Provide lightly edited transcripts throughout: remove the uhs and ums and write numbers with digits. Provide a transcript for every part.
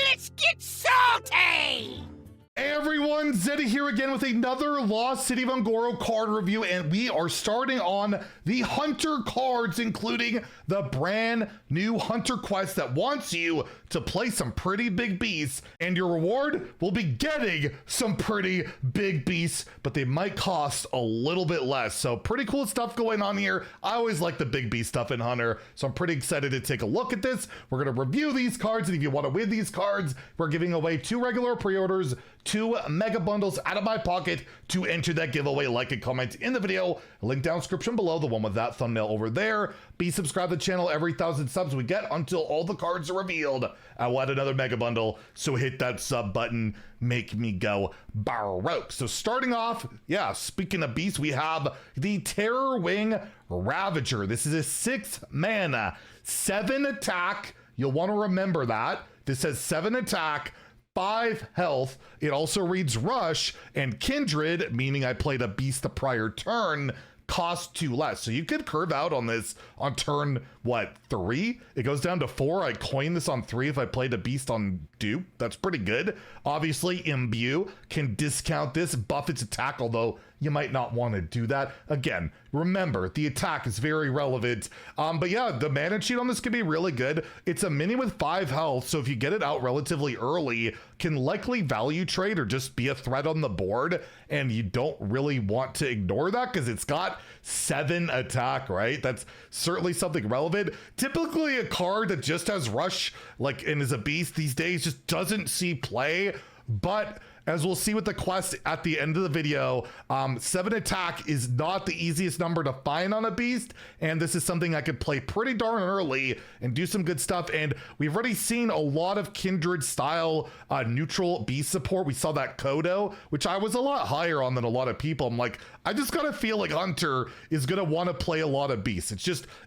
Let's get salty! Hey everyone, Zeddy here again with another Lost City of Un'Goro card review, and we are starting on the Hunter cards, including the brand new Hunter quest that wants you to play some pretty big beasts, and your reward will be getting some pretty big beasts, but they might cost a little bit less. So pretty cool stuff going on here. I always like the big beast stuff in Hunter, so I'm pretty excited to take a look at this. We're gonna review these cards, and if you want to win these cards, we're giving away 2 regular pre-orders, 2 mega bundles out of my pocket. To enter that giveaway, like and comment in the video, link down description below, the one with that thumbnail over there. Be subscribed to the channel. Every 1,000 subs we get until all the cards are revealed, I will add another mega bundle, so hit that sub button, make me go baroque. So starting off, yeah, speaking of beasts, we have the Terror Wing Ravager. This is a 6 mana, 7 attack. You'll want to remember that. This says 7 attack, 5 health. It also reads Rush, and Kindred, meaning I played a beast the prior turn, cost 2 less. So you could curve out on this on turn, what, 3? It goes down to 4. I coin this on 3 if I played a beast on dupe. That's pretty good. Obviously, Imbue can discount this, buff its attack, although you might not want to do that. Again, remember, the attack is very relevant. But yeah, the mana sheet on this can be really good. It's a mini with 5 health, so if you get it out relatively early, can likely value trade or just be a threat on the board, and you don't really want to ignore that because it's got 7 attack, right? That's certainly something relevant. Typically a card that just has Rush, like, and is a beast these days, just doesn't see play, but as we'll see with the quest at the end of the video, 7 attack is not the easiest number to find on a beast, and this is something I could play pretty darn early and do some good stuff. And we've already seen a lot of Kindred style neutral beast support. We saw that Kodo, which I was a lot higher on than a lot of people. I'm like, I just gotta feel like Hunter is gonna want to play a lot of beasts.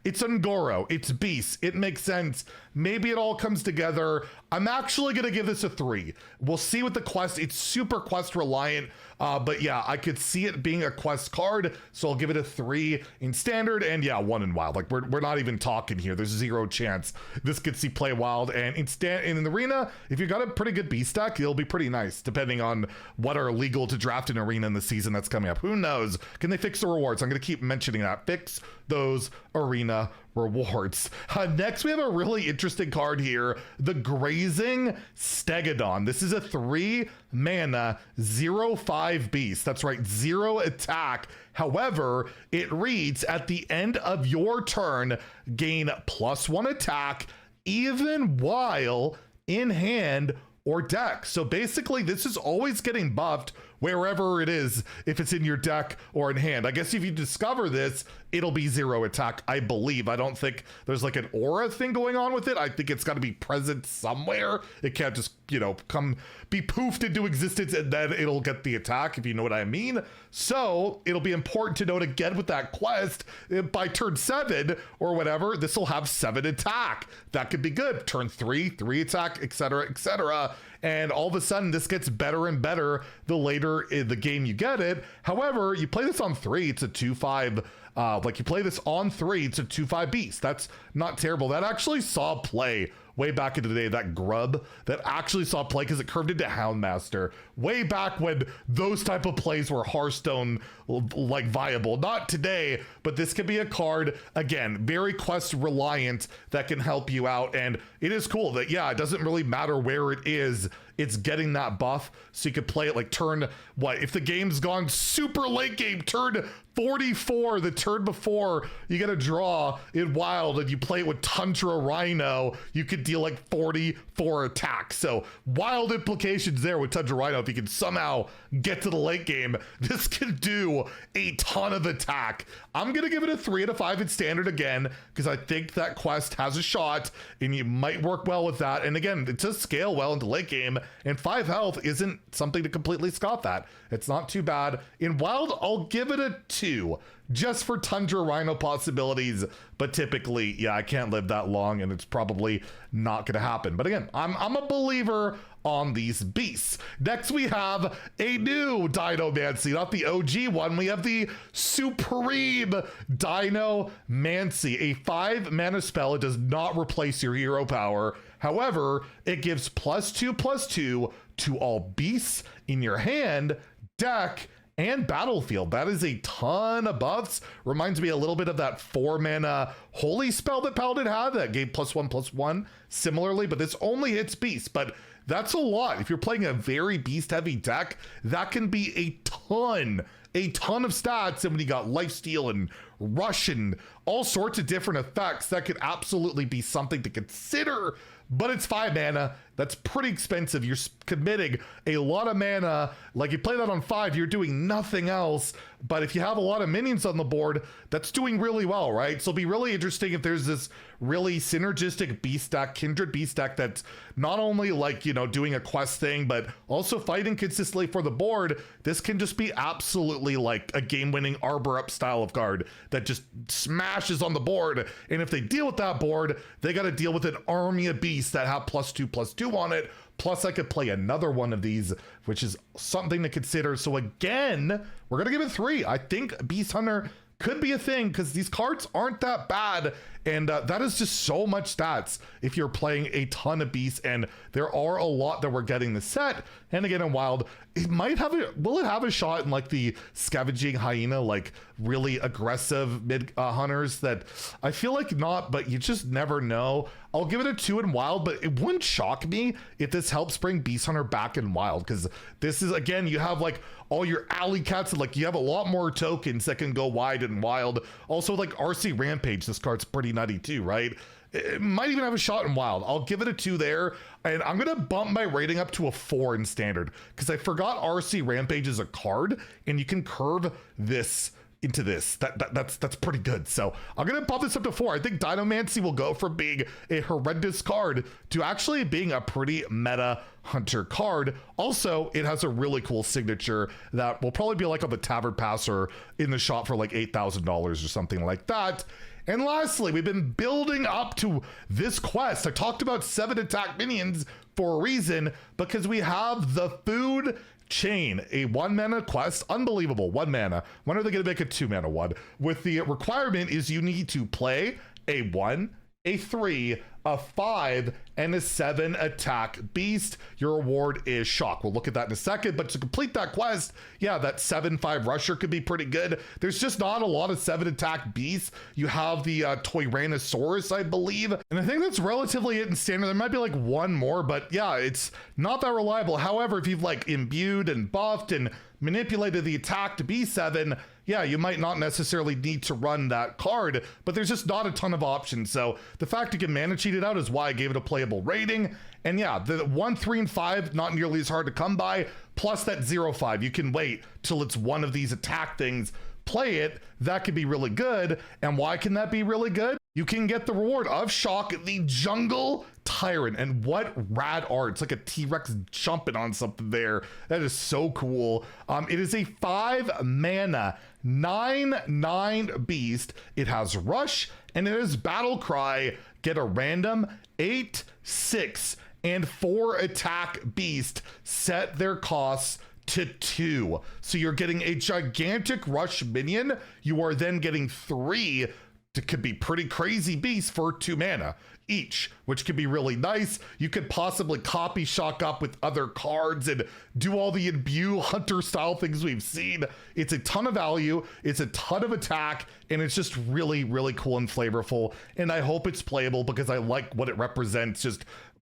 It's Un'Goro, it's beasts, it makes sense. Maybe it all comes together. I'm actually gonna give this a 3. We'll see with the quest. It's super quest reliant, but yeah, I could see it being a quest card, so I'll give it a 3 in standard, and yeah, 1 in wild. Like, we're not even talking here. There's 0 chance this could see play wild. And in the arena, if you got a pretty good beast stack, it'll be pretty nice, depending on what are legal to draft in arena in the season that's coming up. Who knows? Can they fix the rewards? I'm gonna keep mentioning that. Fix those arena rewards. Next, we have a really interesting card here, the Grazing Stegodon. This is a 3 mana 0/5 beast. That's right, 0 attack. However, it reads, at the end of your turn, gain +1 attack even while in hand or deck. So basically, this is always getting buffed wherever it is, if it's in your deck or in hand. I guess if you discover this, it'll be 0 attack, I believe. I don't think there's like an aura thing going on with it. I think it's got to be present somewhere. It can't just, you know, come be poofed into existence and then it'll get the attack, if you know what I mean. So it'll be important to note again with that quest, by turn 7 or whatever, this will have 7 attack. That could be good. Turn 3, 3 attack, etc., etc. And all of a sudden, this gets better and better the later in the game you get it. However, you play this on 3, it's a 2/5. Like, you play this on 3, it's a 2/5 beast. That's not terrible. That actually saw play way back in the day, that grub that actually saw play because it curved into Houndmaster way back when those type of plays were Hearthstone like viable. Not today, but this could be a card, again, very quest reliant, that can help you out. And it is cool that, yeah, it doesn't really matter where it is, it's getting that buff, so you could play it like turn, what, if the game's gone super late game, turn 44, the turn before you get a draw in wild and you play it with Tundra Rhino, you could deal like 44 attacks. So wild implications there with Tundra Rhino. If you can somehow get to the late game, this can do a ton of attack. I'm gonna give it a 3 out of 5 in standard again, because I think that quest has a shot and you might work well with that. And again, it does scale well into late game, and 5 health isn't something to completely scoff at. It's not too bad. In wild, I'll give it a 2, just for Tundra Rhino possibilities, but typically, yeah, I can't live that long and it's probably not gonna happen. But again, I'm a believer on these beasts. Next, we have a new Dinomancy, not the OG one. We have the Supreme Dinomancy, a 5 mana spell. It does not replace your hero power. However, it gives +2/+2 to all beasts in your hand, deck, and battlefield. That is a ton of buffs. Reminds me a little bit of that 4-mana holy spell that Paladin had that gave +1/+1 similarly, but this only hits beasts. But that's a lot. If you're playing a very beast heavy deck, that can be a ton of stats. And when you got lifesteal and rush and all sorts of different effects, that could absolutely be something to consider. But it's 5 mana. That's pretty expensive. You're committing a lot of mana. Like, you play that on 5, you're doing nothing else. But if you have a lot of minions on the board, that's doing really well, right? So it'll be really interesting if there's this really synergistic beast deck, kindred beast deck that's not only like, you know, doing a quest thing, but also fighting consistently for the board. This can just be absolutely like a game-winning Arbor Up style of card that just smashes on the board. And if they deal with that board, they got to deal with an army of beasts that have +2/+2 on it. Plus, I could play another one of these, which is something to consider. So again, we're going to give it 3. I think Beast Hunter could be a thing because these cards aren't that bad. And that is just so much stats if you're playing a ton of beasts, and there are a lot that we're getting the set. And again, in Wild, it might have will it have a shot in like the Scavenging Hyena, like really aggressive mid hunters that I feel like not, but you just never know. I'll give it a 2 in Wild, but it wouldn't shock me if this helps bring Beast Hunter back in Wild, because this is, again, you have like all your alley cats, and like you have a lot more tokens that can go wide and Wild. Also, like RC Rampage, this card's pretty nutty too, right? It might even have a shot in Wild. I'll give it a 2 there, and I'm gonna bump my rating up to a 4 in Standard because I forgot RC Rampage is a card, and you can curve this into this. That's pretty good. So I'm gonna bump this up to 4. I think Dinomancy will go from being a horrendous card to actually being a pretty meta hunter card. Also, it has a really cool signature that will probably be like on the Tavern Pass or in the shop for like $8,000 or something like that. And lastly, we've been building up to this quest. I talked about 7 attack minions for a reason, because we have the Food Chain, a 1-mana quest. Unbelievable, 1 mana. When are they going to make a 2-mana one? With the requirement is you need to play a 1, a 3, a 5, and a 7 attack beast. Your reward is Shock. We'll look at that in a second, but to complete that quest, yeah, that 7/5 rusher could be pretty good. There's just not a lot of 7 attack beasts. You have the Tyrannosaurus, I believe, and I think that's relatively it in Standard. There might be like 1 more, but yeah, it's not that reliable. However, if you've like imbued and buffed and manipulated the attack to be 7, yeah, you might not necessarily need to run that card, but there's just not a ton of options. So the fact you can mana cheat it out is why I gave it a playable rating. And yeah, the 1, 3, and 5, not nearly as hard to come by. Plus that 0/5, you can wait till it's one of these attack things, play it. That could be really good. And why can that be really good? You can get the reward of Shock, the Jungle Tyrant. And what rad art. It's like a T-Rex jumping on something there. That is so cool. It is a 5-mana 9/9 beast. It has Rush and it has Battle Cry. Get a random 8, 6, and 4 attack beast. Set their costs to 2. So you're getting a gigantic Rush minion. You are then getting 3 that could be pretty crazy beasts for 2 mana each, which could be really nice. You could possibly copy Shock up with other cards and do all the imbue hunter style things we've seen. It's a ton of value, it's a ton of attack, and it's just really, really cool and flavorful. And I hope it's playable because I like what it represents. Just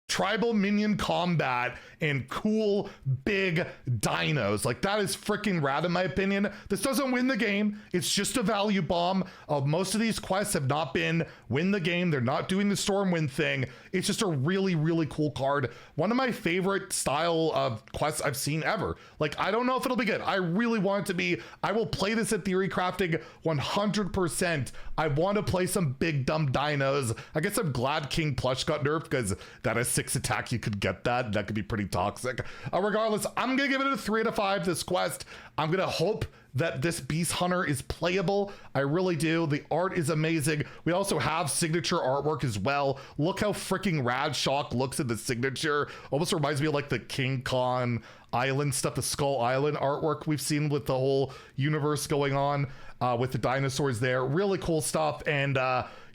tribal minion combat and cool big dinos. Like, that is freaking rad in my opinion. This doesn't win the game. It's just a value bomb. Most of these quests have not been win the game. They're not doing the Stormwind thing. It's just a really, really cool card. One of my favorite style of quests I've seen ever. Like, I don't know if it'll be good. I really want it to be. I will play this at Theory Crafting 100%. I want to play some big dumb dinos. I guess I'm glad King Plush got nerfed because that is 6 attack. You could get that. That could be pretty toxic. Regardless, I'm gonna give it a 3 out of 5. This quest, I'm gonna hope that this Beast Hunter is playable. I really do. The art is amazing. We also have signature artwork as well. Look how freaking rad Shock looks in the signature. Almost reminds me of like the King Kong Island stuff, the Skull Island artwork we've seen with the whole universe going on with the dinosaurs there. Really cool stuff. And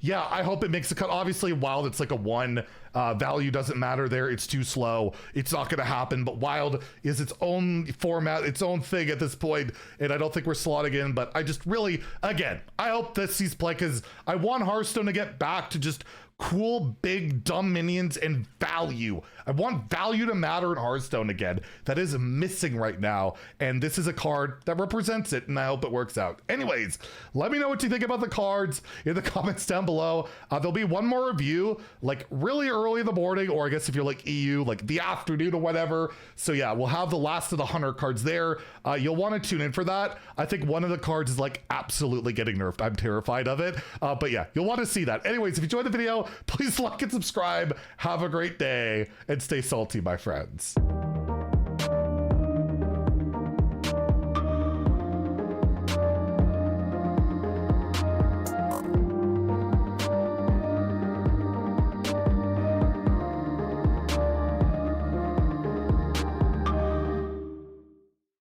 yeah, I hope it makes a cut. Obviously, Wild, it's like a 1. Value doesn't matter there. It's too slow. It's not going to happen. But Wild is its own format, its own thing at this point, and I don't think we're slotting in. But I just really, again, I hope this sees play because I want Hearthstone to get back to just cool, big, dumb minions and value. I want value to matter in Hearthstone again. That is missing right now. And this is a card that represents it, and I hope it works out. Anyways, let me know what you think about the cards in the comments down below. There'll be one more review, like really early in the morning, or I guess if you're like EU, like the afternoon or whatever. So yeah, we'll have the last of the Hunter cards there. You'll want to tune in for that. I think one of the cards is like absolutely getting nerfed. I'm terrified of it. But yeah, you'll want to see that. Anyways, if you enjoyed the video, please like and subscribe. Have a great day and stay salty, my friends.